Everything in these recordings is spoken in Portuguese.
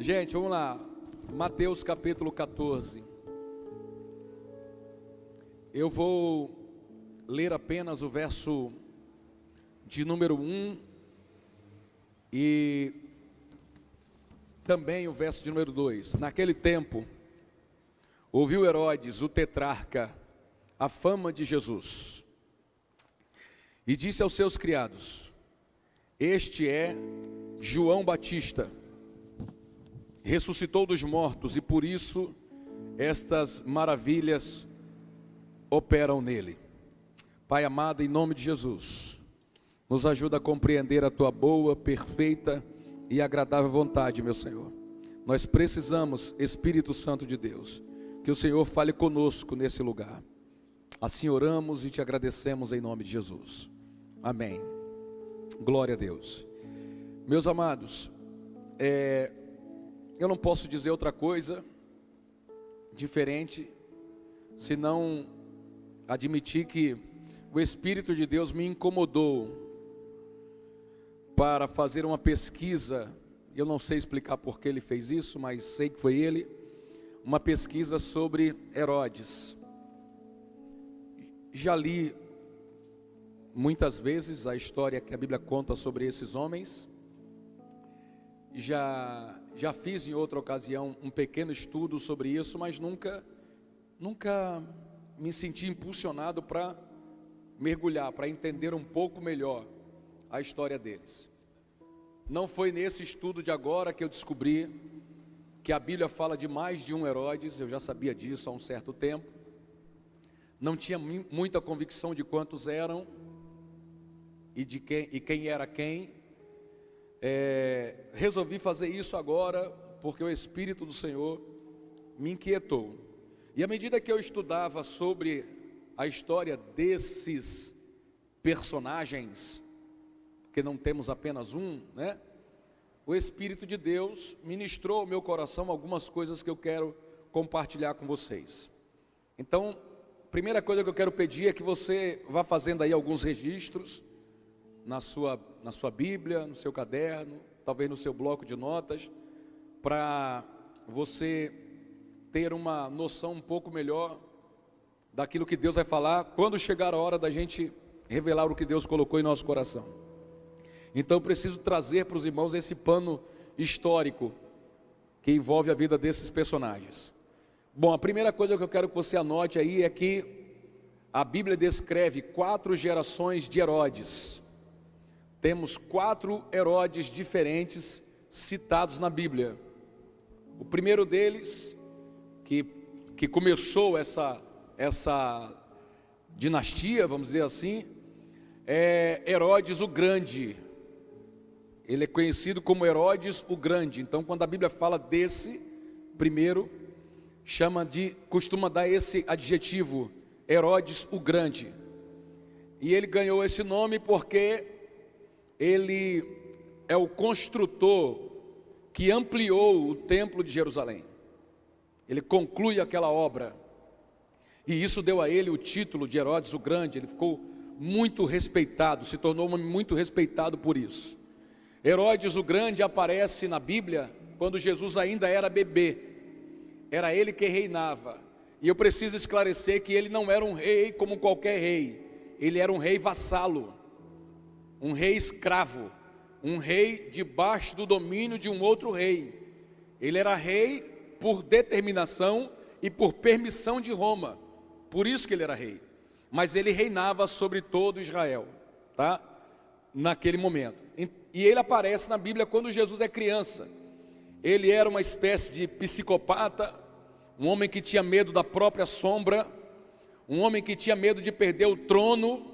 Gente, vamos lá. Mateus capítulo 14. Eu vou ler apenas o verso de número 1 e também o verso de número 2. Naquele tempo, ouviu Herodes, o tetrarca, a fama de Jesus, e disse aos seus criados: este é João Batista, ressuscitou dos mortos, e por isso estas maravilhas operam nele. Pai amado, em nome de Jesus, nos ajuda a compreender a tua boa, perfeita e agradável vontade, meu Senhor. Nós precisamos, Espírito Santo de Deus, que o Senhor fale conosco nesse lugar. Assim oramos e te agradecemos em nome de Jesus. Amém. Glória a Deus. Meus amados, eu não posso dizer outra coisa diferente, senão admitir que o Espírito de Deus me incomodou para fazer uma pesquisa. Eu não sei explicar por que ele fez isso, mas sei que foi ele. Uma pesquisa sobre Herodes. Já li muitas vezes a história que a Bíblia conta sobre esses homens. Já fiz em outra ocasião um pequeno estudo sobre isso, mas nunca me senti impulsionado para mergulhar, para entender um pouco melhor a história deles. Não foi nesse estudo de agora que eu descobri que a Bíblia fala de mais de um Herodes. Eu já sabia disso há um certo tempo. Não tinha muita convicção de quantos eram e de quem era quem. Resolvi fazer isso agora porque o Espírito do Senhor me inquietou. E à medida que eu estudava sobre a história desses personagens, porque não temos apenas um, né? O Espírito de Deus ministrou ao meu coração algumas coisas que eu quero compartilhar com vocês. Então, a primeira coisa que eu quero pedir é que você vá fazendo aí alguns registros na sua Bíblia, no seu caderno, talvez no seu bloco de notas, para você ter uma noção um pouco melhor daquilo que Deus vai falar quando chegar a hora da gente revelar o que Deus colocou em nosso coração. Então eu preciso trazer para os irmãos esse pano histórico que envolve a vida desses personagens. Bom, a primeira coisa que eu quero que você anote aí é que a Bíblia descreve 4 gerações de Herodes. Temos 4 Herodes diferentes citados na Bíblia. O primeiro deles, que começou essa dinastia, vamos dizer assim, é Herodes o Grande. Ele é conhecido como Herodes o Grande. Então, quando a Bíblia fala desse primeiro, costuma dar esse adjetivo, Herodes o Grande. E ele ganhou esse nome porque ele é o construtor que ampliou o templo de Jerusalém. Ele conclui aquela obra. E isso deu a ele o título de Herodes o Grande. Ele ficou muito respeitado, se tornou um homem muito respeitado por isso. Herodes o Grande aparece na Bíblia quando Jesus ainda era bebê. Era ele que reinava. E eu preciso esclarecer que ele não era um rei como qualquer rei. Ele era um rei vassalo, um rei escravo, um rei debaixo do domínio de um outro rei. Ele era rei por determinação e por permissão de Roma. Por isso que ele era rei. Mas ele reinava sobre todo Israel, tá? Naquele momento. E ele aparece na Bíblia quando Jesus é criança. Ele era uma espécie de psicopata, um homem que tinha medo da própria sombra, um homem que tinha medo de perder o trono,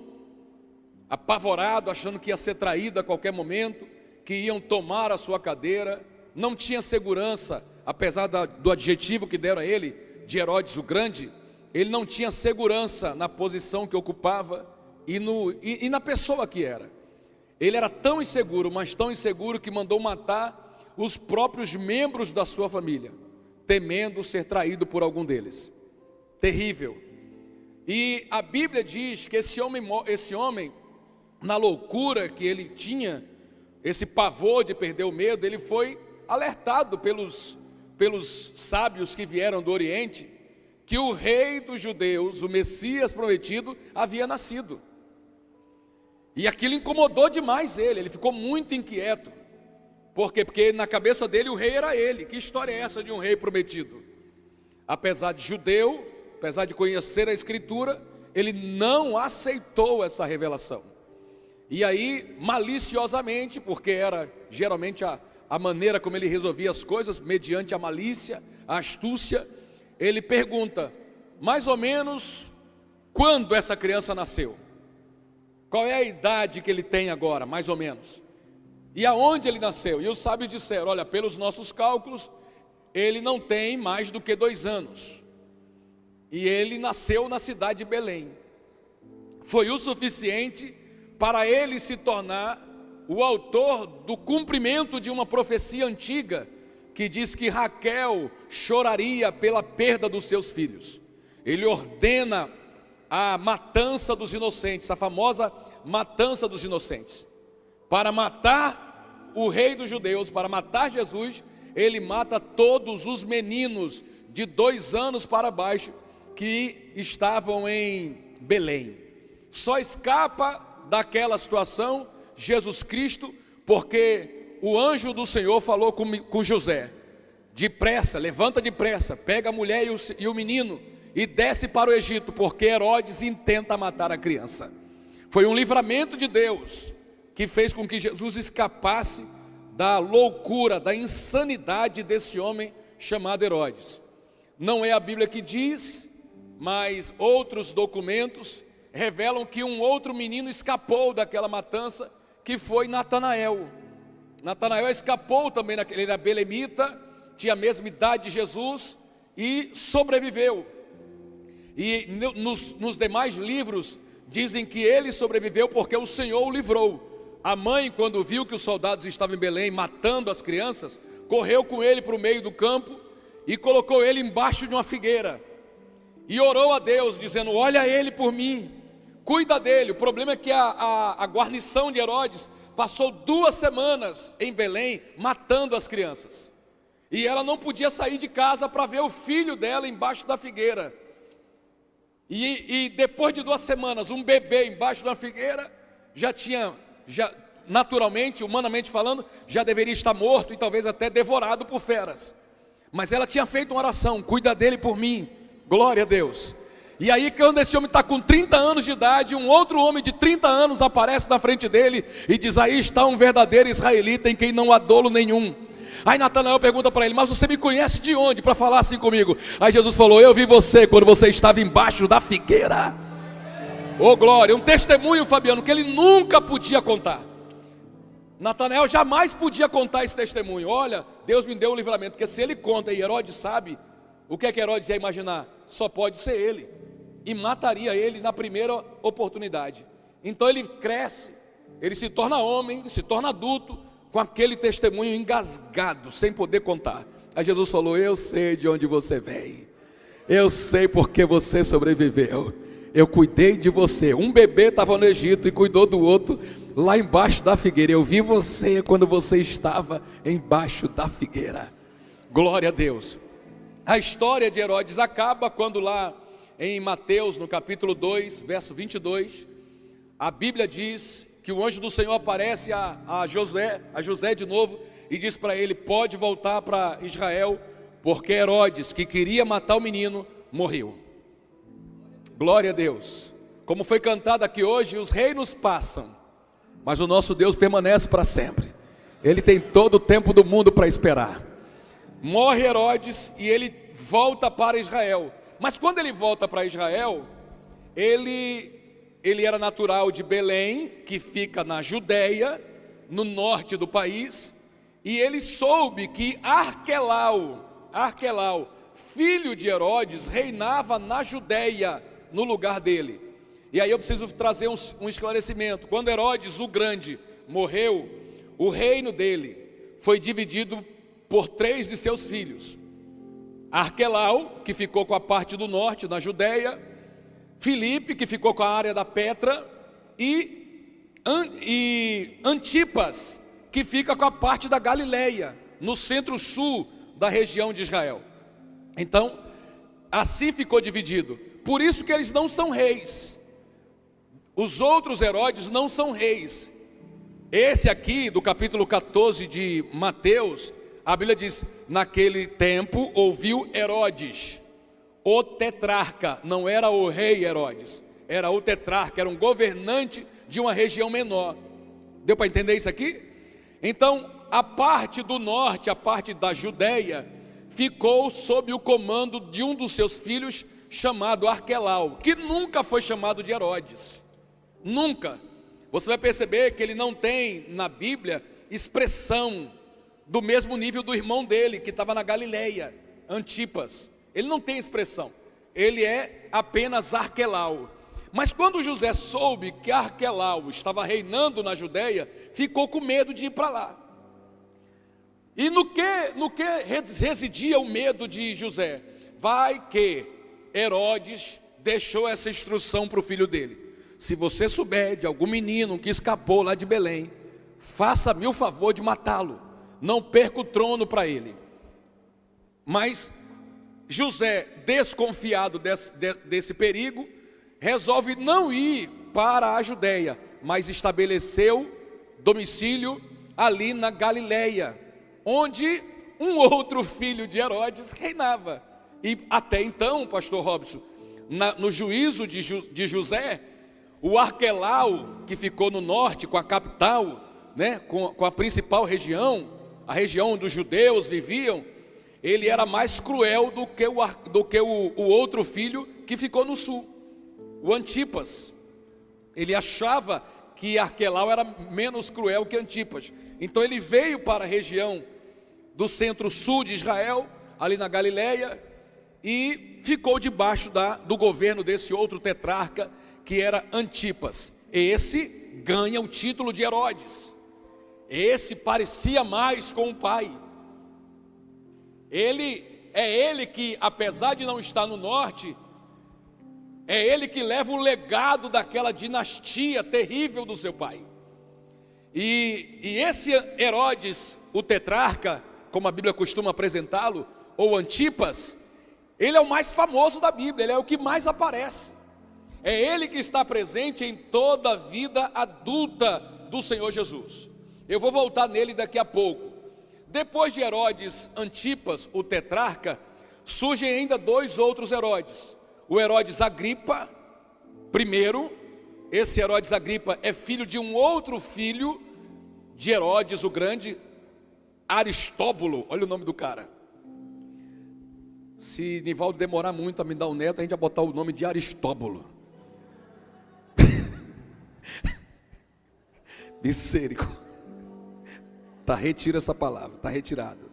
apavorado, achando que ia ser traído a qualquer momento, que iam tomar a sua cadeira. Não tinha segurança, apesar do adjetivo que deram a ele, de Herodes o Grande. Ele não tinha segurança na posição que ocupava e na pessoa que era. Ele era tão inseguro, mas tão inseguro, que mandou matar os próprios membros da sua família, temendo ser traído por algum deles. Terrível. E a Bíblia diz que esse homem, na loucura que ele tinha, esse pavor de perder o medo, ele foi alertado pelos sábios que vieram do Oriente, que o rei dos judeus, o Messias prometido, havia nascido. E aquilo incomodou demais ele ficou muito inquieto. Por quê? Porque na cabeça dele o rei era ele. Que história é essa de um rei prometido? Apesar de judeu, apesar de conhecer a Escritura, ele não aceitou essa revelação. E aí, maliciosamente, porque era geralmente a maneira como ele resolvia as coisas, mediante a malícia, a astúcia, ele pergunta, mais ou menos, quando essa criança nasceu? Qual é a idade que ele tem agora, mais ou menos? E aonde ele nasceu? E os sábios disseram, olha, pelos nossos cálculos, ele não tem mais do que 2 anos. E ele nasceu na cidade de Belém. Foi o suficiente para ele se tornar o autor do cumprimento de uma profecia antiga, que diz que Raquel choraria pela perda dos seus filhos. Ele ordena a matança dos inocentes, a famosa matança dos inocentes. Para matar o rei dos judeus, para matar Jesus, ele mata todos os meninos de 2 anos para baixo que estavam em Belém. Só escapa daquela situação Jesus Cristo, porque o anjo do Senhor falou com José, depressa, levanta depressa, pega a mulher e o menino e desce para o Egito, porque Herodes intenta matar a criança. Foi um livramento de Deus que fez com que Jesus escapasse da loucura, da insanidade desse homem chamado Herodes. Não é a Bíblia que diz, mas outros documentos revelam que um outro menino escapou daquela matança, que foi Natanael. Natanael escapou também, ele era belemita, tinha a mesma idade de Jesus e sobreviveu. E nos demais livros dizem que ele sobreviveu porque o Senhor o livrou. A mãe, quando viu que os soldados estavam em Belém matando as crianças, correu com ele para o meio do campo e colocou ele embaixo de uma figueira e orou a Deus dizendo, olha ele por mim, cuida dele. O problema é que a guarnição de Herodes passou 2 semanas em Belém matando as crianças, e ela não podia sair de casa para ver o filho dela embaixo da figueira. E depois de 2 semanas, um bebê embaixo da figueira já naturalmente, humanamente falando, já deveria estar morto e talvez até devorado por feras. Mas ela tinha feito uma oração, cuida dele por mim, glória a Deus. E aí quando esse homem está com 30 anos de idade, um outro homem de 30 anos aparece na frente dele e diz, aí está um verdadeiro israelita em quem não há dolo nenhum. Aí Natanael pergunta para ele, mas você me conhece de onde para falar assim comigo? Aí Jesus falou, eu vi você quando você estava embaixo da figueira. Oh glória, um testemunho, Fabiano, que ele nunca podia contar. Natanael jamais podia contar esse testemunho. Olha, Deus me deu um livramento, porque se ele conta e Herodes sabe, o que é que Herodes ia imaginar? Só pode ser ele, e mataria ele na primeira oportunidade. Então ele cresce, ele se torna homem, ele se torna adulto, com aquele testemunho engasgado, sem poder contar. Aí Jesus falou, eu sei de onde você vem, eu sei porque você sobreviveu, eu cuidei de você. Um bebê estava no Egito e cuidou do outro lá embaixo da figueira. Eu vi você quando você estava embaixo da figueira. Glória a Deus. A história de Herodes acaba quando lá em Mateus, no capítulo 2, verso 22, a Bíblia diz que o anjo do Senhor aparece a José de novo e diz para ele, pode voltar para Israel, porque Herodes, que queria matar o menino, morreu. Glória a Deus. Como foi cantado aqui hoje, os reinos passam, mas o nosso Deus permanece para sempre. Ele tem todo o tempo do mundo para esperar. Morre Herodes e ele volta para Israel. Mas quando ele volta para Israel, ele era natural de Belém, que fica na Judéia, no norte do país, e ele soube que Arquelau, filho de Herodes, reinava na Judéia, no lugar dele. E aí eu preciso trazer um esclarecimento. Quando Herodes o Grande morreu, o reino dele foi dividido por 3 de seus filhos. Arquelau, que ficou com a parte do norte, na Judéia, Filipe, que ficou com a área da Petra, e Antipas, que fica com a parte da Galileia. no centro-sul da região de Israel. Então, assim ficou dividido. Por isso que eles não são reis. Os outros Herodes não são reis. Esse aqui, do capítulo 14 de Mateus, a Bíblia diz: naquele tempo ouviu Herodes, o tetrarca, não era o rei Herodes, era o tetrarca, era um governante de uma região menor. Deu para entender isso aqui? Então, a parte do norte, a parte da Judeia, ficou sob o comando de um dos seus filhos, chamado Arquelau, que nunca foi chamado de Herodes. Nunca. Você vai perceber que ele não tem na Bíblia expressão do mesmo nível do irmão dele, que estava na Galileia, Antipas. Ele não tem expressão, ele é apenas Arquelau. Mas quando José soube que Arquelau estava reinando na Judeia, ficou com medo de ir para lá. E no que residia o medo de José? Vai que Herodes deixou essa instrução para o filho dele: se você souber de algum menino que escapou lá de Belém, faça-me o favor de matá-lo, não perca o trono para ele. Mas José, desconfiado desse perigo, resolve não ir para a Judeia, mas estabeleceu domicílio ali na Galileia, onde um outro filho de Herodes reinava. E até então, pastor Robson, no juízo de José, o Arquelau, que ficou no norte com a capital, né, com a principal região, a região onde os judeus viviam, ele era mais cruel do que o outro filho que ficou no sul, o Antipas. Ele achava que Arquelau era menos cruel que Antipas. Então ele veio para a região do centro-sul de Israel, ali na Galileia, e ficou debaixo do governo desse outro tetrarca, que era Antipas. Esse ganha o título de Herodes. Esse parecia mais com o pai. Ele que, apesar de não estar no norte, é ele que leva o legado daquela dinastia terrível do seu pai. E esse Herodes, o tetrarca, como a Bíblia costuma apresentá-lo, ou Antipas, ele é o mais famoso da Bíblia, ele é o que mais aparece. É ele que está presente em toda a vida adulta do Senhor Jesus. Eu vou voltar nele daqui a pouco. Depois de Herodes Antipas, o tetrarca, surgem ainda dois outros Herodes. O Herodes Agripa, primeiro. Esse Herodes Agripa é filho de um outro filho de Herodes o Grande, Aristóbulo. Olha o nome do cara. Se Nivaldo demorar muito a me dar um neto, a gente vai botar o nome de Aristóbulo. Misericórdia. Retira essa palavra, está retirado.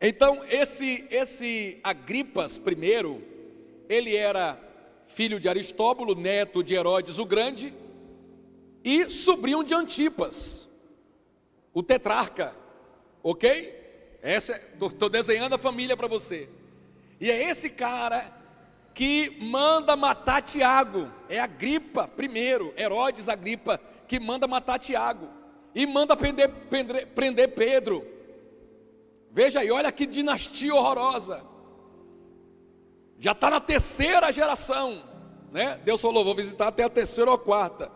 Então esse Agripas primeiro, ele era filho de Aristóbulo, neto de Herodes o Grande e sobrinho de Antipas, o tetrarca, ok? Estou desenhando a família para você. E é esse cara que manda matar Tiago. É Agripa primeiro, Herodes Agripa, que manda matar Tiago e manda prender Pedro. Veja aí, olha que dinastia horrorosa. Já está na terceira geração, né? Deus falou: vou visitar até a terceira ou quarta.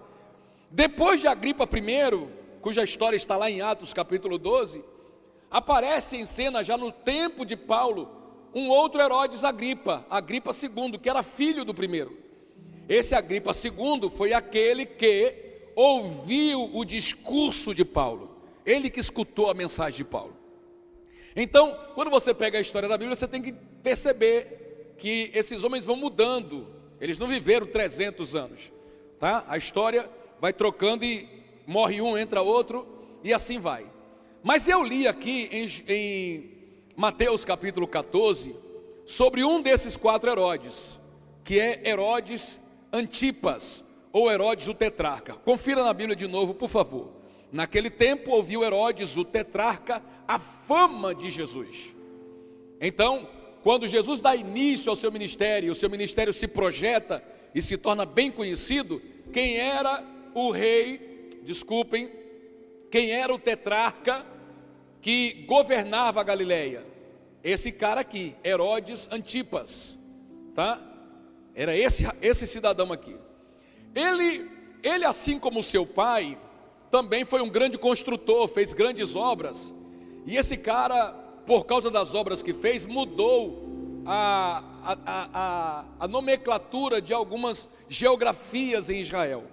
Depois de Agripa I, cuja história está lá em Atos capítulo 12, aparece em cena, já no tempo de Paulo, um outro Herodes Agripa, Agripa II, que era filho do primeiro. Esse Agripa II foi aquele que ouviu o discurso de Paulo, ele que escutou a mensagem de Paulo. Então, quando você pega a história da Bíblia, você tem que perceber que esses homens vão mudando. Eles não viveram 300 anos, tá? A história vai trocando e morre um, entra outro, e assim vai. Mas eu li aqui em Mateus capítulo 14, sobre um desses quatro Herodes, que é Herodes Antipas, ou Herodes o tetrarca. Confira na Bíblia de novo, por favor. Naquele tempo ouviu Herodes o tetrarca a fama de Jesus. Então, quando Jesus dá início ao seu ministério, o seu ministério se projeta e se torna bem conhecido, quem era o rei, quem era o tetrarca, que governava a Galileia. Esse cara aqui, Herodes Antipas, tá? Era esse cidadão aqui. Ele, assim como seu pai, também foi um grande construtor, fez grandes obras. E esse cara, por causa das obras que fez, mudou a nomenclatura de algumas geografias em Israel,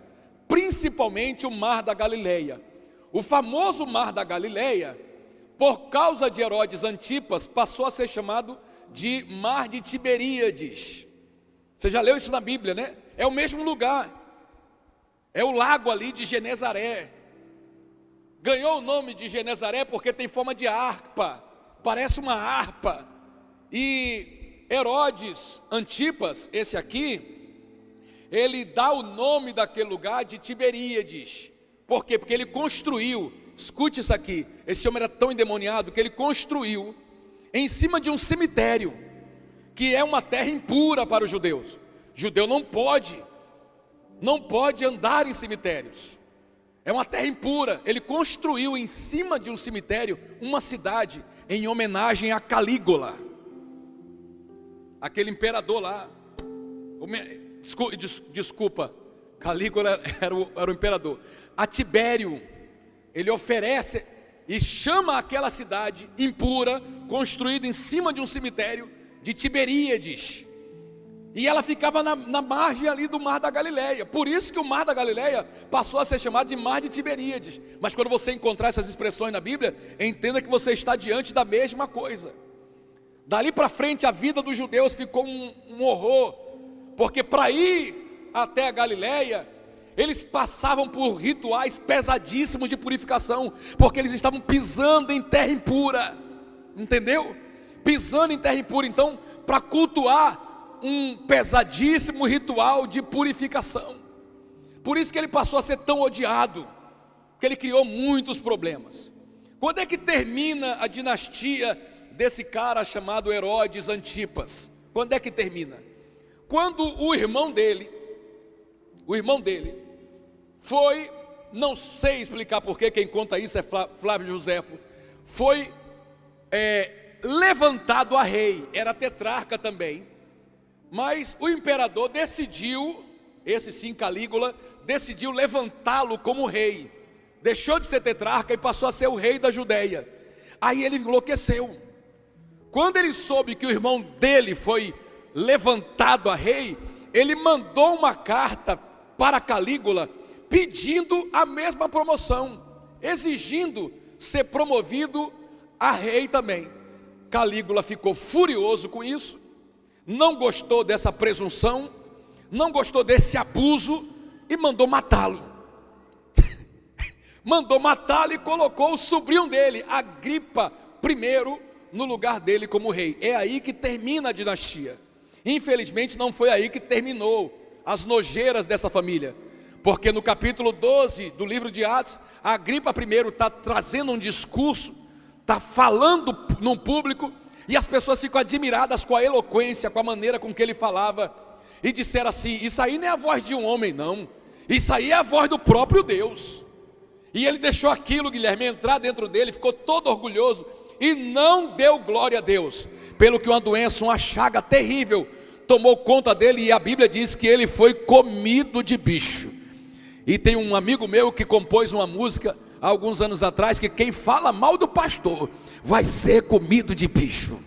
principalmente o Mar da Galileia. O famoso Mar da Galileia, por causa de Herodes Antipas, passou a ser chamado de Mar de Tiberíades. Você já leu isso na Bíblia, né? É o mesmo lugar, é o lago ali de Genezaré. Ganhou o nome de Genezaré porque tem forma de harpa, parece uma harpa. E Herodes Antipas, esse aqui, ele dá o nome daquele lugar de Tiberíades. Por quê? Porque ele construiu, escute isso aqui, esse homem era tão endemoniado que ele construiu em cima de um cemitério, que é uma terra impura para os judeus. O judeu não pode andar em cemitérios, é uma terra impura. Ele construiu em cima de um cemitério uma cidade em homenagem a Calígula, aquele imperador lá. Desculpa, Calígula era o imperador. A Tibério, ele oferece e chama aquela cidade impura, construída em cima de um cemitério, de Tiberíades. E ela ficava na margem ali do Mar da Galileia. Por isso que o Mar da Galileia passou a ser chamado de Mar de Tiberíades. Mas quando você encontrar essas expressões na Bíblia, entenda que você está diante da mesma coisa. Dali para frente a vida dos judeus ficou um horror, porque para ir até a Galileia, eles passavam por rituais pesadíssimos de purificação, porque eles estavam pisando em terra impura, entendeu? Pisando em terra impura. Então, para cultuar um pesadíssimo ritual de purificação. Por isso que ele passou a ser tão odiado, que ele criou muitos problemas. Quando é que termina a dinastia desse cara chamado Herodes Antipas? Quando é que termina? Quando o irmão dele foi, não sei explicar porquê, quem conta isso é Flávio Joséfo, foi levantado a rei, era tetrarca também, mas o imperador decidiu, esse sim Calígula, decidiu levantá-lo como rei, deixou de ser tetrarca e passou a ser o rei da Judéia. Aí ele enlouqueceu. Quando ele soube que o irmão dele foi levantado a rei, ele mandou uma carta para Calígula, pedindo a mesma promoção, exigindo ser promovido a rei também. Calígula ficou furioso com isso, não gostou dessa presunção, não gostou desse abuso e mandou matá-lo. Mandou matá-lo e colocou o sobrinho dele, Agripa I, no lugar dele como rei. É aí que termina a dinastia. Infelizmente não foi aí que terminou as nojeiras dessa família, porque no capítulo 12 do livro de Atos, Agripa I está trazendo um discurso, está falando num público, e as pessoas ficam admiradas com a eloquência, com a maneira com que ele falava, e disseram assim: isso aí não é a voz de um homem não, isso aí é a voz do próprio Deus. E ele deixou aquilo, Guilherme, entrar dentro dele, ficou todo orgulhoso, e não deu glória a Deus, pelo que uma doença, uma chaga terrível, tomou conta dele, e a Bíblia diz que ele foi comido de bicho. E tem um amigo meu que compôs uma música há alguns anos atrás, que quem fala mal do pastor vai ser comido de bicho.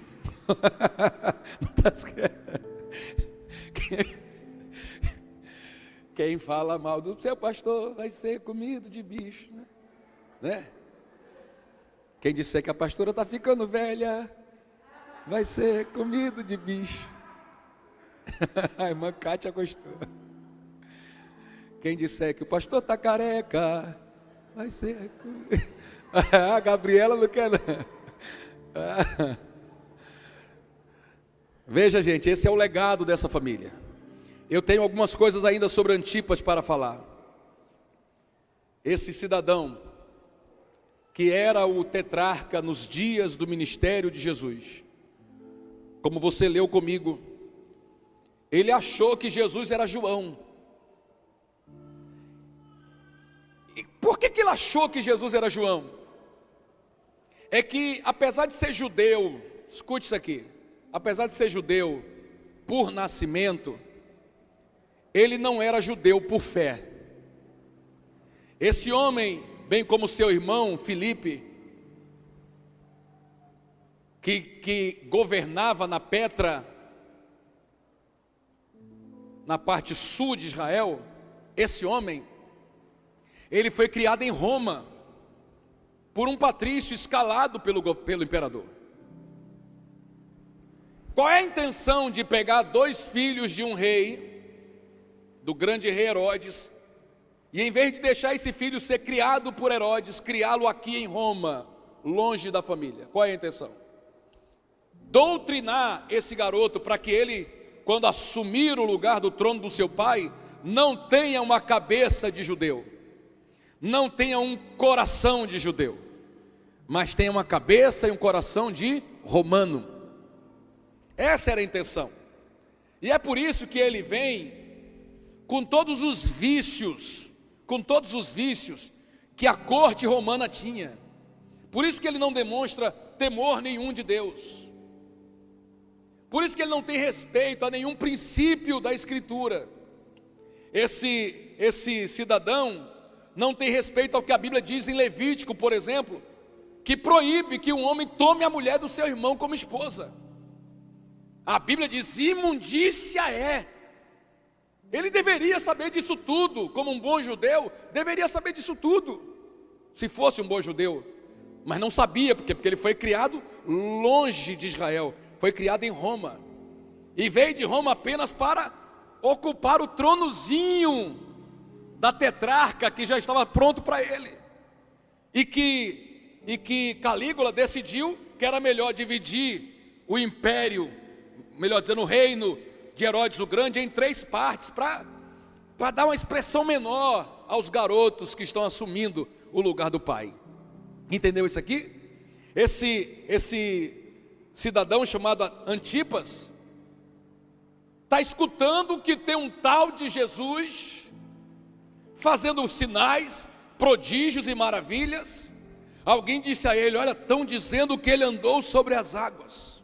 Quem fala mal do seu pastor vai ser comido de bicho, né? Quem disser que a pastora está ficando velha vai ser comido de bicho. A irmã Kátia gostou. Quem disser que o pastor está careca vai ser comido. A Gabriela não quer não. Veja, gente, esse é o legado dessa família. Eu tenho algumas coisas ainda sobre Antipas para falar. Esse cidadão, que era o tetrarca nos dias do ministério de Jesus, como você leu comigo, ele achou que Jesus era João. E por que ele achou que Jesus era João? é que, apesar de ser judeu, escute isso aqui, apesar de ser judeu por nascimento, ele não era judeu por fé. Esse homem, bem como seu irmão Filipe, que governava na Petra, na parte sul de Israel, esse homem, ele foi criado em Roma, por um patrício escalado pelo imperador. Qual é a intenção de pegar 2 filhos de um rei, do grande rei Herodes, e em vez de deixar esse filho ser criado por Herodes, criá-lo aqui em Roma, longe da família? Qual é a intenção? Doutrinar esse garoto para que ele, quando assumir o lugar do trono do seu pai, não tenha uma cabeça de judeu, não tenha um coração de judeu, mas tenha uma cabeça e um coração de romano. Essa era a intenção. E é por isso que ele vem com todos os vícios, que a corte romana tinha. Por isso que ele não demonstra temor nenhum de Deus. Por isso que ele não tem respeito a nenhum princípio da Escritura. Esse cidadão não tem respeito ao que a Bíblia diz em Levítico, por exemplo, que proíbe que um homem tome a mulher do seu irmão como esposa. A Bíblia diz: imundícia é. Ele deveria saber disso tudo, como um bom judeu, deveria saber disso tudo, se fosse um bom judeu, mas não sabia, porque ele foi criado longe de Israel, foi criado em Roma, e veio de Roma apenas para ocupar o tronozinho da tetrarca que já estava pronto para ele, e que Calígula decidiu que era melhor dividir o império, melhor dizendo, o reino de Herodes o Grande em 3 partes, para dar uma expressão menor aos garotos que estão assumindo o lugar do pai. Entendeu isso aqui? Esse cidadão chamado Antipas está escutando que tem um tal de Jesus fazendo sinais, prodígios e maravilhas. Alguém disse a ele: olha, estão dizendo que ele andou sobre as águas,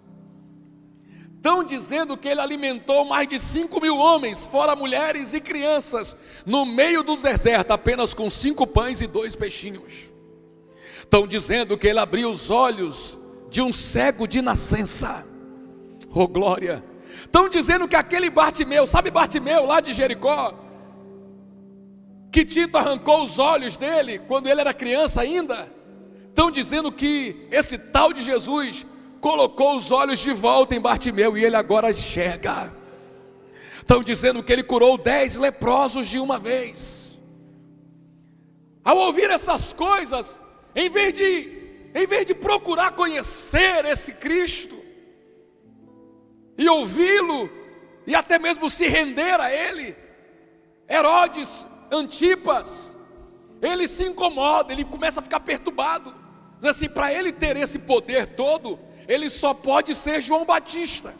estão dizendo que ele alimentou mais de 5.000 homens, fora mulheres e crianças, no meio do deserto, apenas com 5 pães e 2 peixinhos. Estão dizendo que ele abriu os olhos de um cego de nascença. Oh glória! Estão dizendo que aquele Bartimeu, sabe Bartimeu lá de Jericó, que Tito arrancou os olhos dele quando ele era criança ainda? Estão dizendo que esse tal de Jesus colocou os olhos de volta em Bartimeu e ele agora enxerga. Estão dizendo que ele curou 10 leprosos de uma vez. Ao ouvir essas coisas, em vez de procurar conhecer esse Cristo e ouvi-lo e até mesmo se render a ele, Herodes Antipas, ele se incomoda, ele começa a ficar perturbado. Diz assim: para ele ter esse poder todo, ele só pode ser João Batista.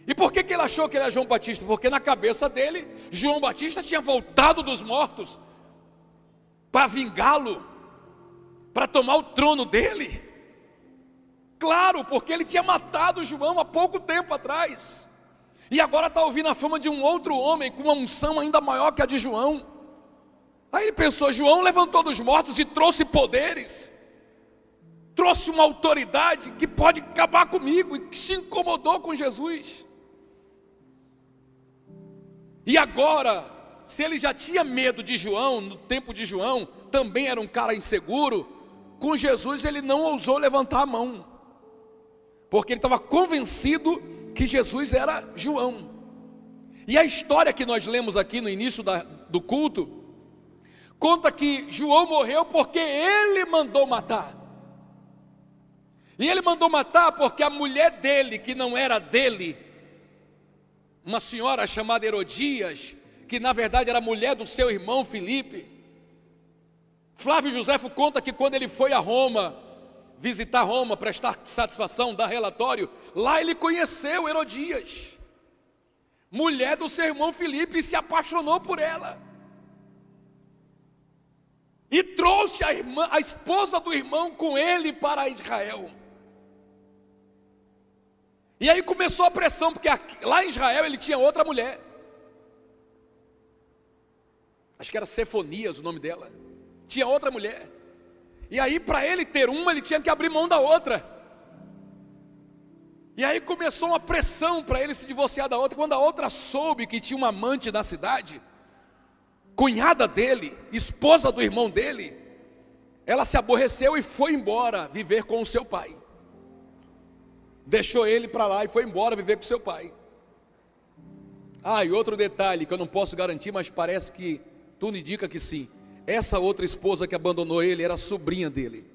E por que ele achou que ele era João Batista? Porque na cabeça dele, João Batista tinha voltado dos mortos para vingá-lo, para tomar o trono dele. Claro, porque ele tinha matado João há pouco tempo atrás, e agora está ouvindo a fama de um outro homem com uma unção ainda maior que a de João. Aí ele pensou: João levantou dos mortos e trouxe poderes, trouxe uma autoridade que pode acabar comigo, e se incomodou com Jesus. E agora, se ele já tinha medo de João, no tempo de João, também era um cara inseguro, com Jesus ele não ousou levantar a mão, porque ele estava convencido que Jesus era João. E a história que nós lemos aqui no início do culto, conta que João morreu porque ele mandou matar. E ele mandou matar porque a mulher dele, que não era dele, uma senhora chamada Herodias, que na verdade era mulher do seu irmão Filipe. Flávio Josefo conta que quando ele foi a Roma, visitar Roma, prestar satisfação, dar relatório, lá ele conheceu Herodias, mulher do seu irmão Filipe, e se apaixonou por ela. e trouxe a esposa do irmão com ele para Israel. E aí começou a pressão, porque lá em Israel ele tinha outra mulher. Acho que era Sefonias o nome dela. Tinha outra mulher. E aí para ele ter uma, ele tinha que abrir mão da outra. E aí começou uma pressão para ele se divorciar da outra. Quando a outra soube que tinha uma amante na cidade, cunhada dele, esposa do irmão dele, ela se aborreceu e foi embora viver com o seu pai. Deixou ele para lá e foi embora viver com o seu pai. E outro detalhe que eu não posso garantir, mas parece que tudo indica que sim. Essa outra esposa que abandonou ele era sobrinha dele,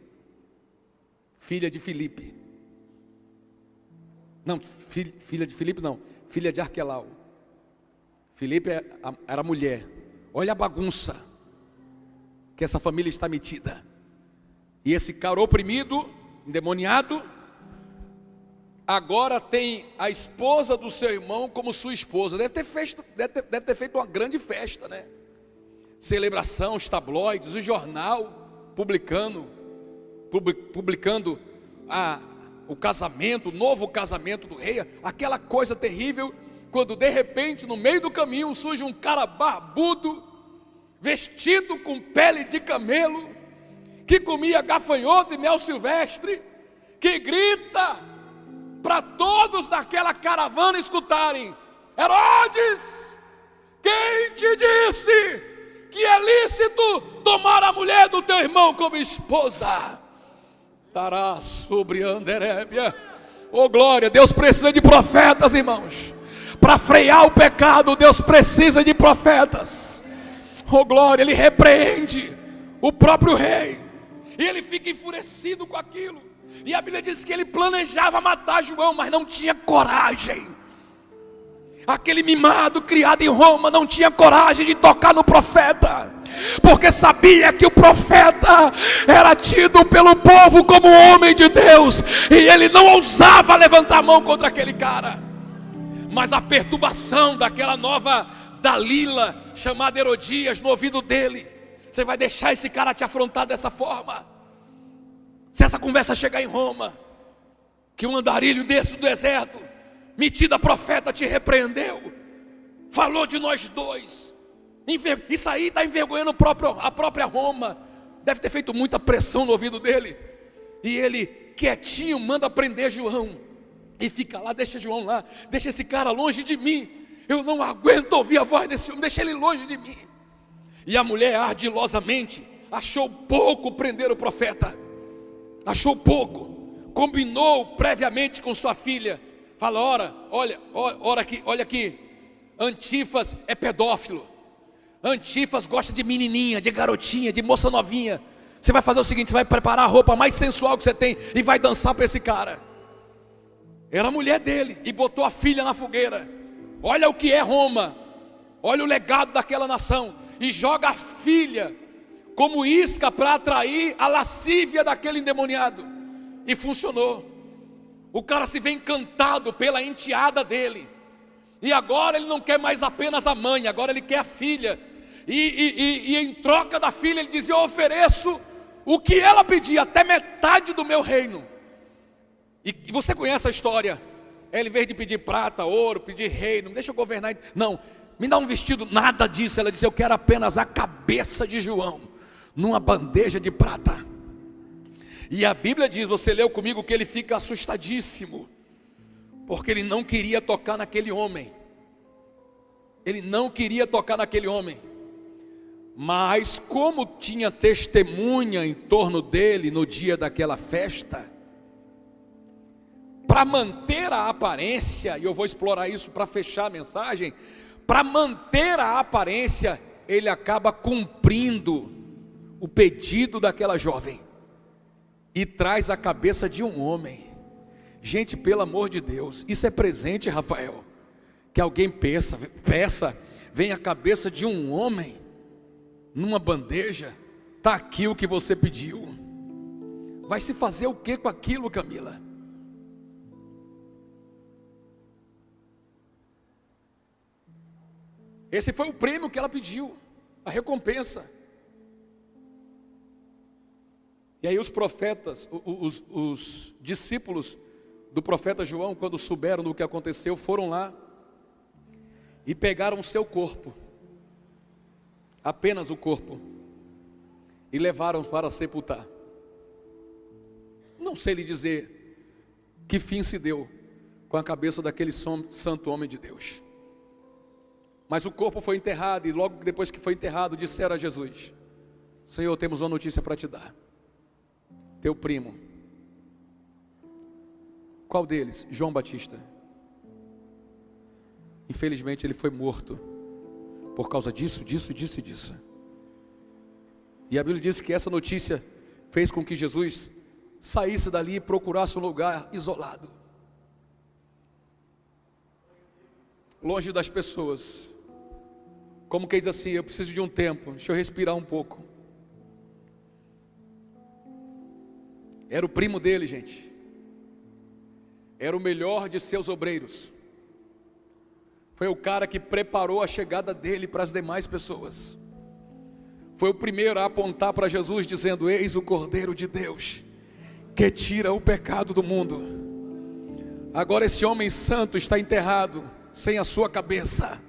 filha de Filipe. Não, filha de Filipe não, filha de Arquelau. Filipe era mulher. Olha a bagunça que essa família está metida. E esse cara oprimido, endemoniado, agora tem a esposa do seu irmão como sua esposa. Deve ter feito uma grande festa, né? Celebração, os tabloides, o jornal publicando o casamento, o novo casamento do rei, aquela coisa terrível, quando de repente no meio do caminho surge um cara barbudo, vestido com pele de camelo, que comia gafanhoto e mel silvestre, que grita para todos daquela caravana escutarem: Herodes, quem te disse que é lícito tomar a mulher do teu irmão como esposa? Estará sobre Anderébia. Oh glória, Deus precisa de profetas, irmãos. Para frear o pecado, Deus precisa de profetas. Oh glória, ele repreende o próprio rei, e ele fica enfurecido com aquilo. E a Bíblia diz que ele planejava matar João, mas não tinha coragem. Aquele mimado criado em Roma não tinha coragem de tocar no profeta, porque sabia que o profeta era tido pelo povo como homem de Deus, e ele não ousava levantar a mão contra aquele cara. Mas a perturbação daquela nova Dalila, chamada Herodias, no ouvido dele: você vai deixar esse cara te afrontar dessa forma? Se essa conversa chegar em Roma, que um andarilho desse do deserto, metida profeta, te repreendeu, falou de nós dois, isso aí está envergonhando a própria Roma. Deve ter feito muita pressão no ouvido dele. E ele, quietinho, manda prender João, e fica lá, deixa João lá, deixa esse cara longe de mim, eu não aguento ouvir a voz desse homem, deixa ele longe de mim. E a mulher ardilosamente achou pouco prender o profeta, achou pouco, combinou previamente com sua filha. Fala: olha aqui, Antifas é pedófilo, Antifas gosta de menininha, de garotinha, de moça novinha. Você vai fazer o seguinte: você vai preparar a roupa mais sensual que você tem e vai dançar para esse cara. Era a mulher dele, e botou a filha na fogueira. Olha o que é Roma, olha o legado daquela nação, e joga a filha como isca para atrair a lascívia daquele endemoniado. E funcionou. O cara se vê encantado pela enteada dele, e agora ele não quer mais apenas a mãe, agora ele quer a filha. E em troca da filha ele diz: eu ofereço o que ela pedir, até metade do meu reino. E você conhece a história. Ela, em vez de pedir prata, ouro, pedir reino, deixa eu governar, não, me dá um vestido, nada disso. Ela disse: eu quero apenas a cabeça de João numa bandeja de prata. E a Bíblia diz, você leu comigo, que ele fica assustadíssimo, porque ele não queria tocar naquele homem. Ele não queria tocar naquele homem. Mas como tinha testemunha em torno dele no dia daquela festa, para manter a aparência, e eu vou explorar isso para fechar a mensagem, para manter a aparência, ele acaba cumprindo o pedido daquela jovem, e traz a cabeça de um homem. Gente, pelo amor de Deus, isso é presente, Rafael? Que alguém peça, vem a cabeça de um homem numa bandeja. Está aqui o que você pediu. Vai se fazer o que com aquilo, Camila? Esse foi o prêmio que ela pediu, a recompensa. E aí os profetas, os discípulos do profeta João, quando souberam do que aconteceu, foram lá e pegaram o seu corpo, apenas o corpo, e levaram para sepultar. Não sei lhe dizer que fim se deu com a cabeça daquele santo homem de Deus. Mas o corpo foi enterrado, e logo depois que foi enterrado, disseram a Jesus: Senhor, temos uma notícia para te dar. Teu primo. Qual deles? João Batista. Infelizmente ele foi morto por causa disso. E a Bíblia diz que essa notícia fez com que Jesus saísse dali e procurasse um lugar isolado, longe das pessoas, como quem diz assim: eu preciso de um tempo, deixa eu respirar um pouco. Era o primo dele, gente, era o melhor de seus obreiros, foi o cara que preparou a chegada dele para as demais pessoas, foi o primeiro a apontar para Jesus dizendo: eis o Cordeiro de Deus, que tira o pecado do mundo. Agora esse homem santo está enterrado, sem a sua cabeça.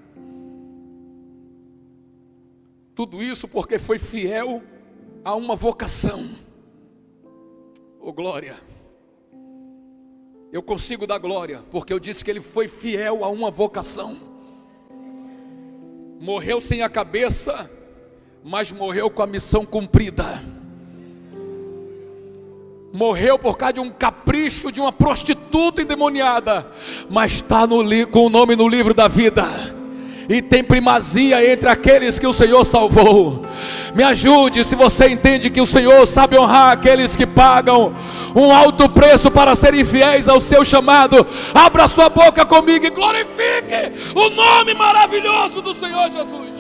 Tudo isso porque foi fiel a uma vocação. Oh glória! Eu consigo dar glória, porque eu disse que ele foi fiel a uma vocação. Morreu sem a cabeça, mas morreu com a missão cumprida. Morreu por causa de um capricho de uma prostituta endemoniada, mas está com o nome no livro da vida, e tem primazia entre aqueles que o Senhor salvou. Me ajude, se você entende que o Senhor sabe honrar aqueles que pagam um alto preço para serem fiéis ao seu chamado. Abra sua boca comigo e glorifique o nome maravilhoso do Senhor Jesus.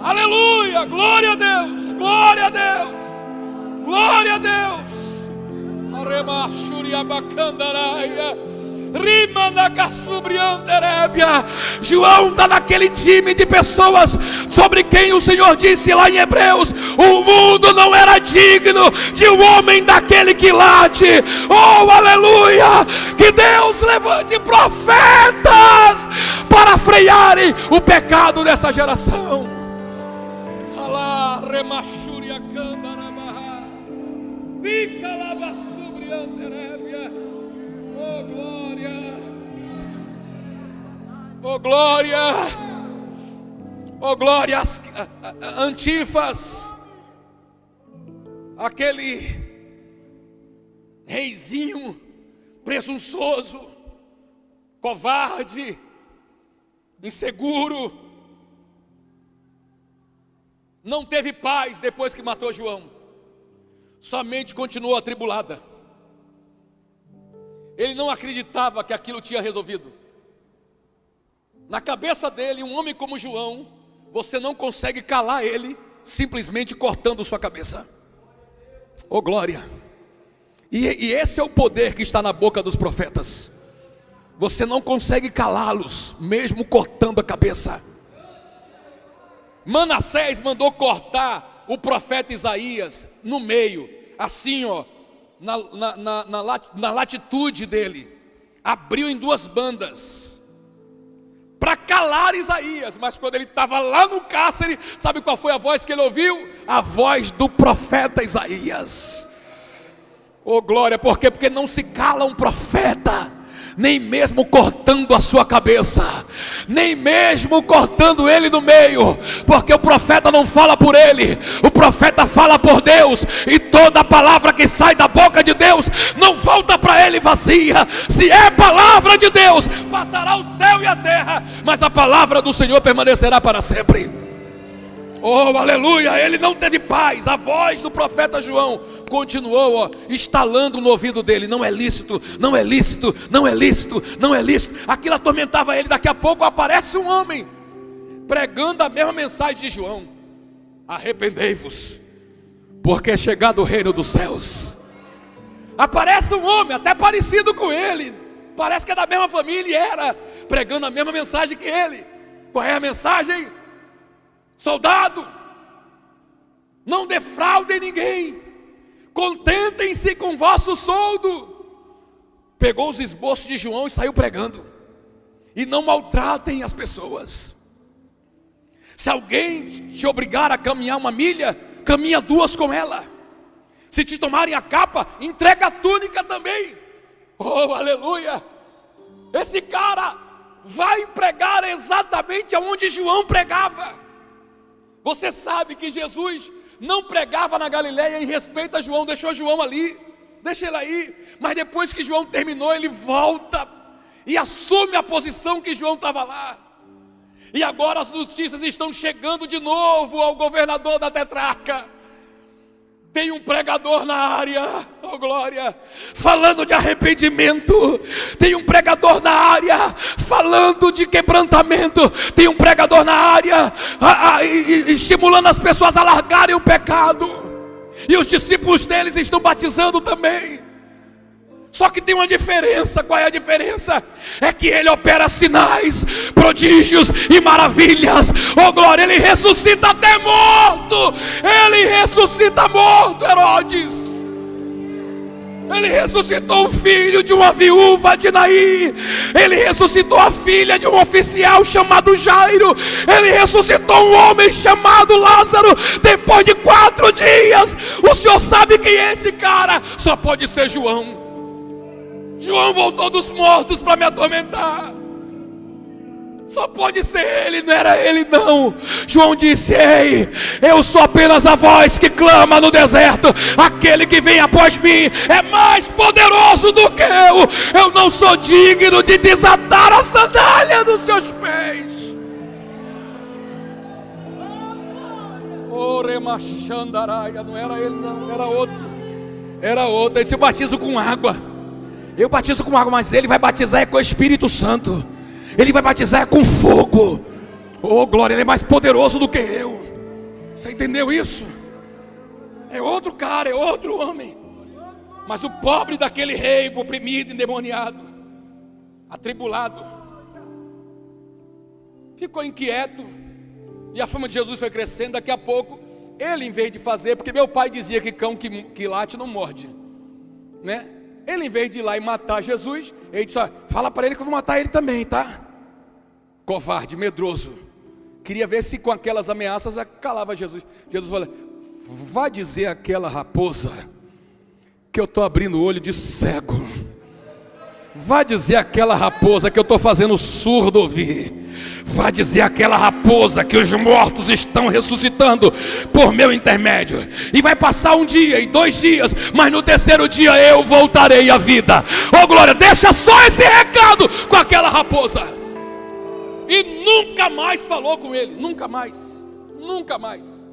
Aleluia, glória a Deus, glória a Deus, glória a Deus. João está naquele time de pessoas sobre quem o Senhor disse lá em Hebreus: o mundo não era digno de um homem daquele que late. Oh aleluia, que Deus levante profetas para frearem o pecado dessa geração. Alá, remachúria candarabaha, pica lava. Oh glória, oh glória, oh glória. Antifas, aquele reizinho presunçoso, covarde, inseguro, não teve paz depois que matou João, somente continuou atribulada. Ele não acreditava que aquilo tinha resolvido. Na cabeça dele, um homem como João, você não consegue calar ele simplesmente cortando sua cabeça. Oh glória! E esse é o poder que está na boca dos profetas. Você não consegue calá-los, mesmo cortando a cabeça. Manassés mandou cortar o profeta Isaías no meio, assim ó, na latitude dele, abriu em duas bandas, para calar Isaías. Mas quando ele estava lá no cárcere, sabe qual foi a voz que ele ouviu? A voz do profeta Isaías. Oh glória, por quê? Porque não se cala um profeta, nem mesmo cortando a sua cabeça, nem mesmo cortando ele no meio, porque o profeta não fala por ele, o profeta fala por Deus, e toda palavra que sai da boca de Deus não volta para ele vazia. Se é palavra de Deus, passará o céu e a terra, mas a palavra do Senhor permanecerá para sempre. Oh aleluia, ele não teve paz. A voz do profeta João continuou estalando no ouvido dele: não é lícito, não é lícito, não é lícito, não é lícito. Aquilo atormentava ele. Daqui a pouco aparece um homem pregando a mesma mensagem de João: arrependei-vos, porque é chegado o reino dos céus. Aparece um homem até parecido com ele, parece que é da mesma família, e era pregando a mesma mensagem que ele. Qual é a mensagem? Soldado, não defraudem ninguém, contentem-se com vosso soldo. Pegou os esboços de João e saiu pregando. E não maltratem as pessoas. Se alguém te obrigar a caminhar 1 milha, caminha 2 com ela. Se te tomarem a capa, entrega a túnica também. Oh, aleluia! Esse cara vai pregar exatamente aonde João pregava. Você sabe que Jesus não pregava na Galileia em respeito a João, deixou João ali, deixa ele aí. Mas depois que João terminou, ele volta e assume a posição que João estava lá. E agora as notícias estão chegando de novo ao governador da tetrarca. Tem um pregador na área, oh glória, falando de arrependimento. Tem um pregador na área, falando de quebrantamento. Tem um pregador na área, estimulando as pessoas a largarem o pecado. E os discípulos deles estão batizando também. Só que tem uma diferença. Qual é a diferença? É que ele opera sinais, prodígios e maravilhas. Oh glória, ele ressuscita até morto. Ele ressuscita morto, Herodes. Ele ressuscitou o filho de uma viúva de Naim. Ele ressuscitou a filha de um oficial chamado Jairo. Ele ressuscitou um homem chamado Lázaro. Depois de 4 dias. O senhor sabe quem é esse cara? Só pode ser João. João voltou dos mortos para me atormentar. Só pode ser ele, não era ele não. João disse: ei, eu sou apenas a voz que clama no deserto. Aquele que vem após mim é mais poderoso do que eu. Eu não sou digno de desatar a sandália dos seus pés. Oremachandaraia, não era ele não, era outro. Era outro, ele se batiza com água. Eu batizo com água, mas ele vai batizar com o Espírito Santo. Ele vai batizar com fogo. Oh glória, ele é mais poderoso do que eu. Você entendeu isso? É outro cara, é outro homem. Mas o pobre daquele rei, oprimido, endemoniado, atribulado, ficou inquieto. E a fama de Jesus foi crescendo. Daqui a pouco, ele, em vez de fazer, porque meu pai dizia que cão que late não morde, né? Ele, em vez de ir lá e matar Jesus, ele disse: fala para ele que eu vou matar ele também, tá? Covarde, medroso. Queria ver se com aquelas ameaças calava Jesus. Jesus falou: vá dizer àquela raposa que eu estou abrindo o olho de cego. Vá dizer àquela raposa que eu estou fazendo o surdo ouvir. Vá dizer àquela raposa que os mortos estão ressuscitando por meu intermédio. E vai passar 1 dia e 2 dias, mas no 3º dia eu voltarei à vida. Oh glória, deixa só esse recado com aquela raposa. E nunca mais falou com ele. Nunca mais. Nunca mais.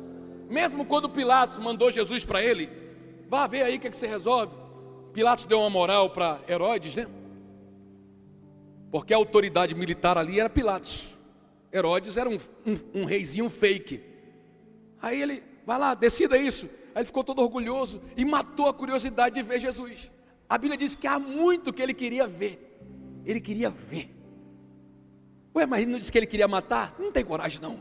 Mesmo quando Pilatos mandou Jesus para ele: vá ver aí o que se resolve. Pilatos deu uma moral para Herodes, né? Porque a autoridade militar ali era Pilatos. Herodes era um reizinho fake. Aí ele: vai lá, decida isso. Aí ele ficou todo orgulhoso e matou a curiosidade de ver Jesus. A Bíblia diz que há muito que ele queria ver. Ele queria ver. Ué, mas ele não disse que ele queria matar? Não tem coragem não.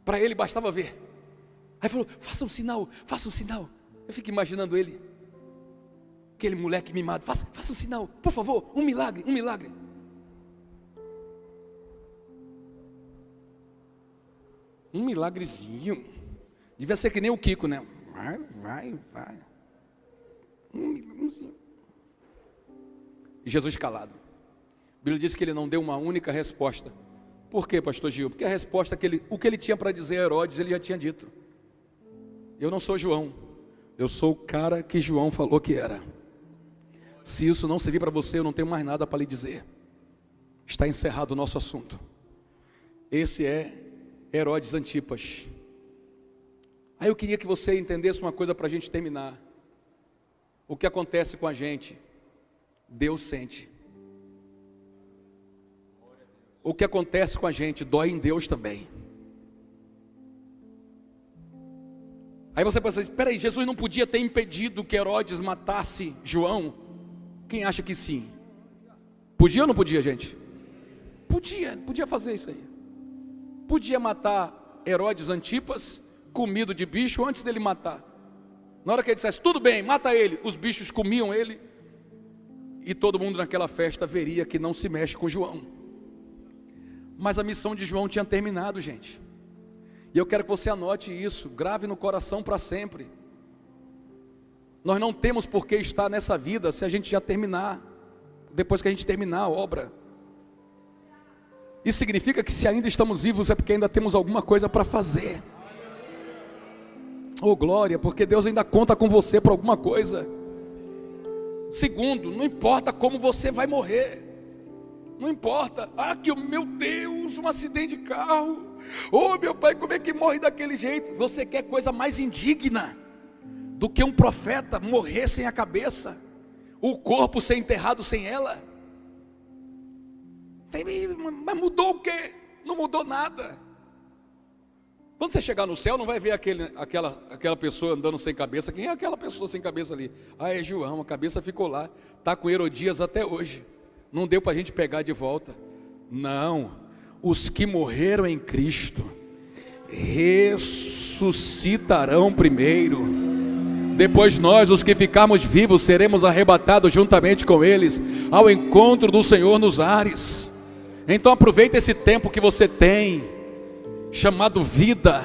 Para ele bastava ver. Aí falou: faça um sinal, faça um sinal. Eu fico imaginando ele, aquele moleque mimado: faça um sinal, por favor, um milagre, um milagre. Um milagrezinho. Devia ser que nem o Kiko, né? Vai. E Jesus calado. A Bíblia diz que ele não deu uma única resposta. Por quê, pastor Gil? Porque a resposta o que ele tinha para dizer a Herodes, ele já tinha dito. Eu não sou João. Eu sou o cara que João falou que era. Se isso não servir para você, eu não tenho mais nada para lhe dizer. Está encerrado o nosso assunto. Esse é Herodes Antipas. Aí eu queria que você entendesse uma coisa para a gente terminar. O que acontece com a gente, Deus sente. O que acontece com a gente dói em Deus também. Aí você pensa: espera aí, Jesus não podia ter impedido que Herodes matasse João? Quem acha que sim? Podia ou não podia, gente? Podia fazer isso aí. Podia matar Herodes Antipas, comido de bicho, antes dele matar. Na hora que ele dissesse, tudo bem, mata ele, os bichos comiam ele, e todo mundo naquela festa veria que não se mexe com João. Mas a missão de João tinha terminado, gente. E eu quero que você anote isso, grave no coração para sempre. Nós não temos por que estar nessa vida se a gente já terminar, depois que a gente terminar a obra. Isso significa que se ainda estamos vivos é porque ainda temos alguma coisa para fazer. Oh glória, porque Deus ainda conta com você para alguma coisa. Segundo, não importa como você vai morrer. Não importa, que meu Deus, um acidente de carro. Oh meu pai, como é que morre daquele jeito? Você quer coisa mais indigna do que um profeta morrer sem a cabeça, o corpo ser enterrado sem ela? Mas mudou o quê? Não mudou nada. Quando você chegar no céu, não vai ver aquela pessoa andando sem cabeça. Quem é aquela pessoa sem cabeça ali? É João, a cabeça ficou lá, está com Herodias até hoje, não deu para a gente pegar de volta. Não, os que morreram em Cristo ressuscitarão primeiro, depois nós, os que ficarmos vivos, seremos arrebatados juntamente com eles ao encontro do Senhor nos ares. Então aproveita esse tempo que você tem, chamado vida,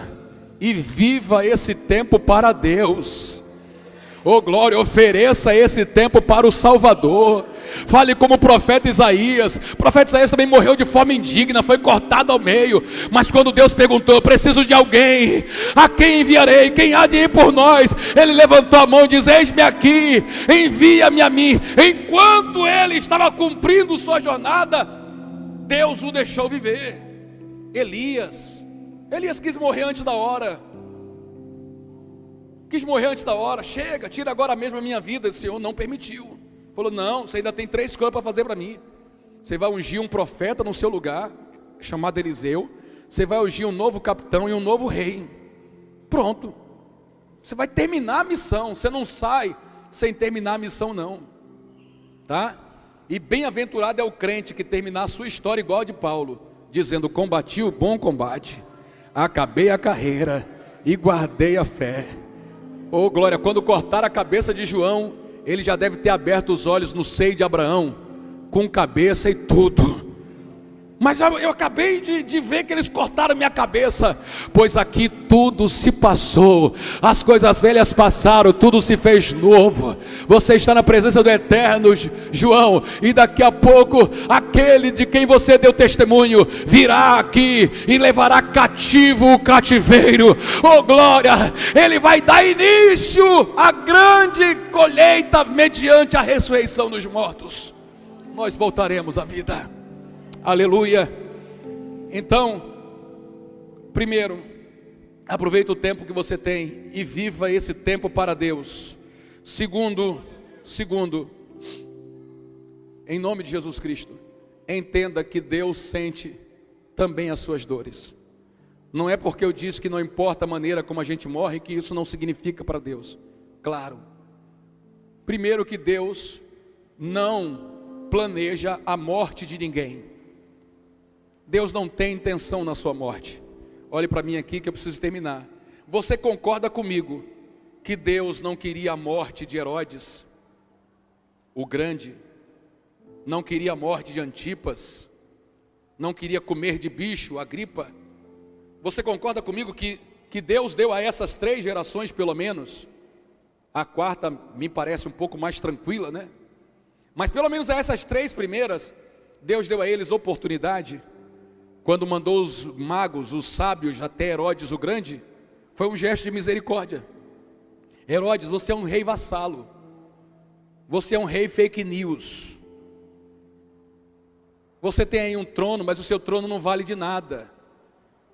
e viva esse tempo para Deus. Oh glória, ofereça esse tempo para o Salvador. Fale como o profeta Isaías. O profeta Isaías também morreu de forma indigna, foi cortado ao meio. Mas quando Deus perguntou, preciso de alguém, a quem enviarei? Quem há de ir por nós? Ele levantou a mão e disse, eis-me aqui, envia-me a mim. Enquanto ele estava cumprindo sua jornada, Deus o deixou viver. Elias quis morrer antes da hora. Quis morrer antes da hora. Chega, tira agora mesmo a minha vida. O Senhor não permitiu. Falou, não, você ainda tem 3 coisas para fazer para mim. Você vai ungir um profeta no seu lugar, chamado Eliseu. Você vai ungir um novo capitão e um novo rei. Pronto. Você vai terminar a missão. Você não sai sem terminar a missão não. Tá? E bem-aventurado é o crente que terminar a sua história igual a de Paulo, dizendo, combati o bom combate, acabei a carreira e guardei a fé. Oh glória, quando cortar a cabeça de João, ele já deve ter aberto os olhos no seio de Abraão, com cabeça e tudo. Mas eu acabei de ver que eles cortaram minha cabeça. Pois aqui tudo se passou, as coisas velhas passaram, tudo se fez novo. Você está na presença do Eterno, João, e daqui a pouco aquele de quem você deu testemunho virá aqui e levará cativo o cativeiro. Oh glória, ele vai dar início à grande colheita mediante a ressurreição dos mortos. Nós voltaremos à vida. Aleluia. Então, primeiro, aproveita o tempo que você tem e viva esse tempo para Deus. Segundo, em nome de Jesus Cristo, entenda que Deus sente também as suas dores. Não é porque eu disse que não importa a maneira como a gente morre que isso não significa para Deus. Claro. Primeiro, que Deus não planeja a morte de ninguém. Deus não tem intenção na sua morte. Olhe para mim aqui que eu preciso terminar. Você concorda comigo que Deus não queria a morte de Herodes, o grande? Não queria a morte de Antipas? Não queria comer de bicho, Agripa? Você concorda comigo que Deus deu a essas 3 gerações pelo menos? A quarta me parece um pouco mais tranquila, né? Mas pelo menos a essas 3 primeiras, Deus deu a eles oportunidade. Quando mandou os magos, os sábios até Herodes o grande, foi um gesto de misericórdia. Herodes, você é um rei vassalo. Você é um rei fake news. Você tem aí um trono, mas o seu trono não vale de nada.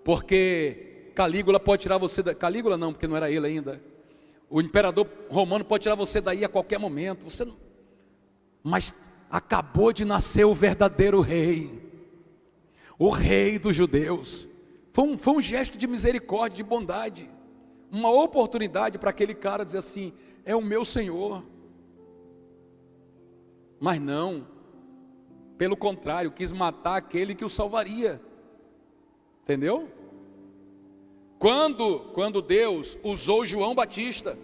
Porque Calígula pode tirar você da... Calígula não, porque não era ele ainda. O imperador romano pode tirar você daí a qualquer momento. Você não... Mas acabou de nascer o verdadeiro rei. O rei dos judeus. Foi um gesto de misericórdia, de bondade. Uma oportunidade para aquele cara dizer assim, é o meu Senhor. Mas não. Pelo contrário, quis matar aquele que o salvaria. Entendeu? Quando Deus usou João Batista,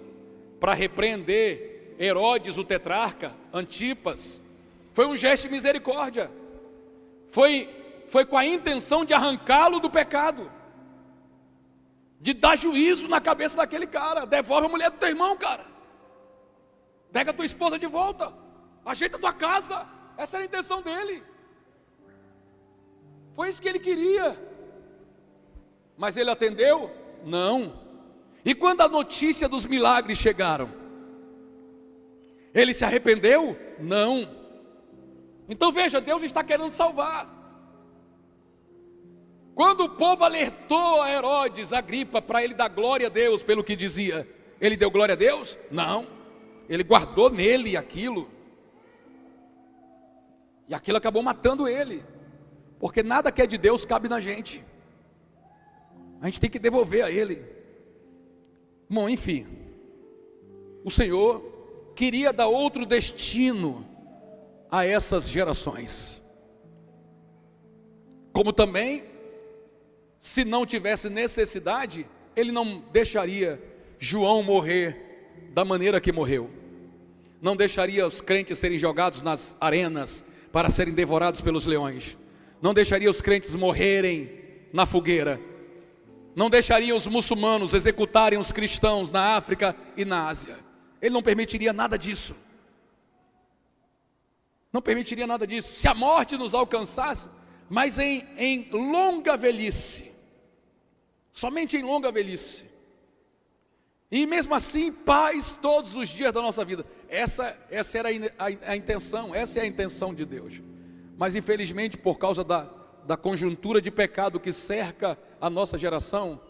para repreender Herodes, o tetrarca, Antipas, foi um gesto de misericórdia, foi com a intenção de arrancá-lo do pecado, de dar juízo na cabeça daquele cara. Devolve a mulher do teu irmão, cara, pega a tua esposa de volta, ajeita a tua casa. Essa era a intenção dele, foi isso que ele queria. Mas ele atendeu? Não. E quando a notícia dos milagres chegaram, ele se arrependeu? Não. Então veja, Deus está querendo salvar. Quando o povo alertou a Herodes, Agripa, para ele dar glória a Deus pelo que dizia, ele deu glória a Deus? Não. Ele guardou nele aquilo, e aquilo acabou matando ele, porque nada que é de Deus cabe na gente, a gente tem que devolver a ele. Bom, enfim, o Senhor queria dar outro destino a essas gerações, como também, se não tivesse necessidade, ele não deixaria João morrer da maneira que morreu, não deixaria os crentes serem jogados nas arenas para serem devorados pelos leões, não deixaria os crentes morrerem na fogueira, não deixaria os muçulmanos executarem os cristãos na África e na Ásia. Ele não permitiria nada disso, não permitiria nada disso. Se a morte nos alcançasse, mas em longa velhice, somente em longa velhice, e mesmo assim paz todos os dias da nossa vida. Essa era a intenção, essa é a intenção de Deus. Mas infelizmente, por causa da conjuntura de pecado que cerca a nossa geração,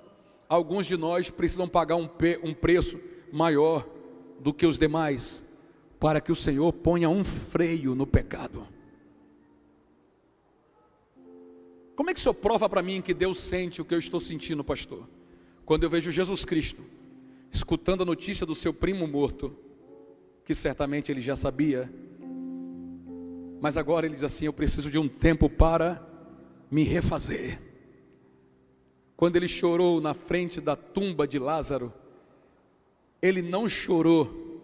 alguns de nós precisam pagar um preço maior do que os demais, para que o Senhor ponha um freio no pecado. Como é que o Senhor prova para mim que Deus sente o que eu estou sentindo, pastor? Quando eu vejo Jesus Cristo escutando a notícia do seu primo morto, que certamente ele já sabia, mas agora ele diz assim: eu preciso de um tempo para me refazer. Quando ele chorou na frente da tumba de Lázaro, ele não chorou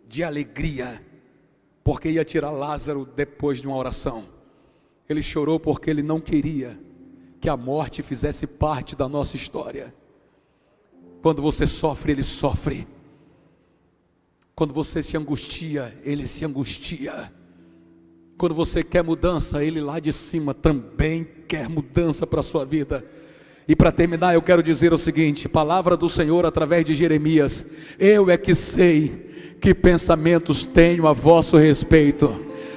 de alegria, porque ia tirar Lázaro depois de uma oração. Ele chorou porque ele não queria que a morte fizesse parte da nossa história. Quando você sofre, ele sofre. Quando você se angustia, ele se angustia. Quando você quer mudança, ele lá de cima também quer mudança para a sua vida. E para terminar, eu quero dizer o seguinte: palavra do Senhor através de Jeremias: eu é que sei que pensamentos tenho a vosso respeito,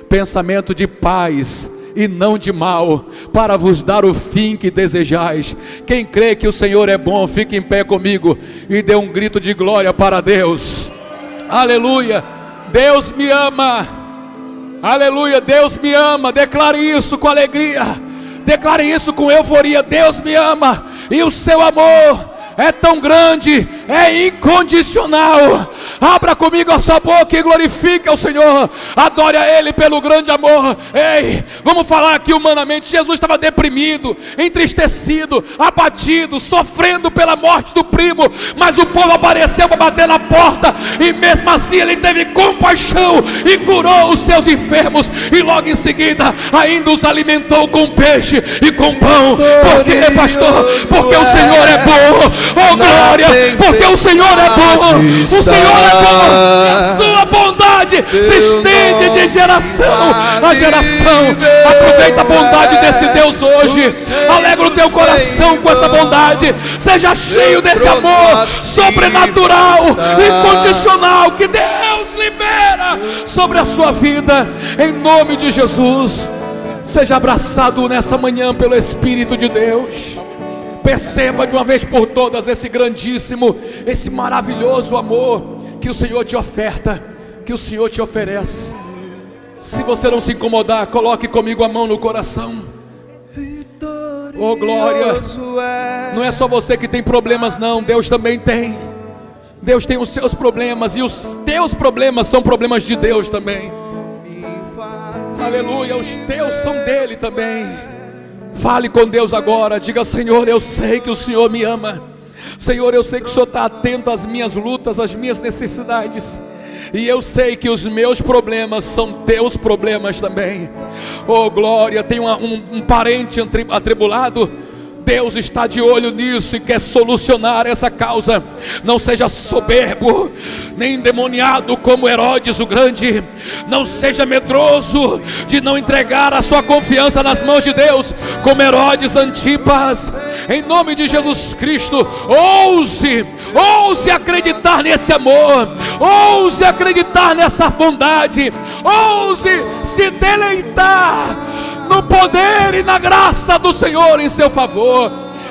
pensamento de paz e não de mal, para vos dar o fim que desejais. Quem crê que o Senhor é bom, fique em pé comigo e dê um grito de glória para Deus. Aleluia, Deus me ama. Aleluia, Deus me ama. Declare isso com alegria, declare isso com euforia. Deus me ama, e o seu amor é tão grande, é incondicional. Abra comigo a sua boca e glorifique ao Senhor, adore a Ele pelo grande amor. Ei, vamos falar aqui humanamente. Jesus estava deprimido, entristecido, abatido, sofrendo pela morte do primo, mas o povo apareceu para bater na porta, e mesmo assim Ele teve compaixão e curou os seus enfermos, e logo em seguida ainda os alimentou com peixe e com pão. Por quê, pastor? Porque o Senhor é bom. Oh glória, porque o Senhor é bom, o Senhor é bom, e a sua bondade se estende de geração a geração. Aproveita a bondade desse Deus hoje, alegra o teu coração com essa bondade, seja cheio desse amor sobrenatural, incondicional, que Deus libera sobre a sua vida, em nome de Jesus. Seja abraçado nessa manhã pelo Espírito de Deus. Perceba de uma vez por todas esse grandíssimo, esse maravilhoso amor que o Senhor te oferta, que o Senhor te oferece. Se você não se incomodar, coloque comigo a mão no coração. Oh glória, não é só você que tem problemas não, Deus também tem. Deus tem os seus problemas, e os teus problemas são problemas de Deus também. Aleluia, os teus são dele também. Fale com Deus agora, diga: Senhor, eu sei que o Senhor me ama. Senhor, eu sei que o Senhor está atento às minhas lutas, às minhas necessidades, e eu sei que os meus problemas são teus problemas também. Oh glória, tem um parente atribulado, Deus está de olho nisso e quer solucionar essa causa. Não seja soberbo, nem endemoniado como Herodes o Grande. Não seja medroso de não entregar a sua confiança nas mãos de Deus, como Herodes Antipas. Em nome de Jesus Cristo, ouse acreditar nesse amor, ouse acreditar nessa bondade, ouse se deleitar no poder e na graça do Senhor em seu favor,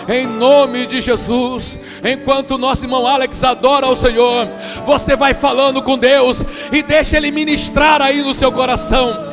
em nome de Jesus. Enquanto o nosso irmão Alex adora ao Senhor, você vai falando com Deus e deixa Ele ministrar aí no seu coração.